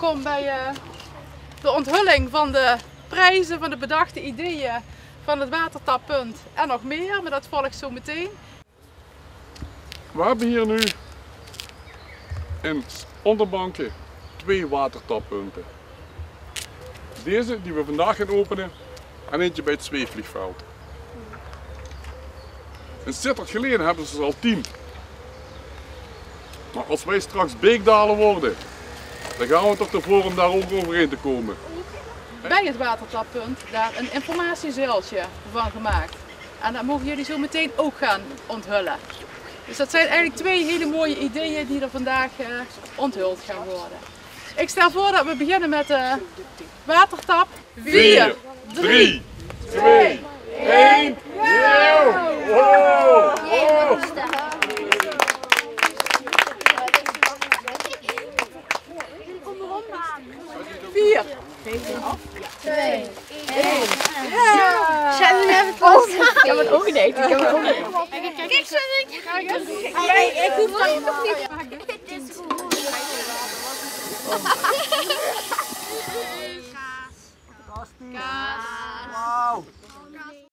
welkom bij de onthulling van de prijzen, van de bedachte ideeën van het watertappunt en nog meer, maar dat volgt zo meteen. We hebben hier nu in Onderbanken 2 watertappunten. Deze die we vandaag gaan openen en eentje bij het zweefvliegveld. Een Sittard geleden hebben ze er al 10. Maar als wij straks Beekdalen worden, dan gaan we toch ervoor om daar ook overheen te komen. Bij het watertappunt daar een informatiezeiltje van gemaakt. En dat mogen jullie zo meteen ook gaan onthullen. Dus dat zijn eigenlijk 2 hele mooie ideeën die er vandaag onthuld gaan worden. Ik stel voor dat we beginnen met de watertap. 4, 3, 2, 1, Wow! 4, 2, 1. ja! Ik heb het ook niet. Kijk, ik hoef dat nog niet. Dit is goed. Kaas.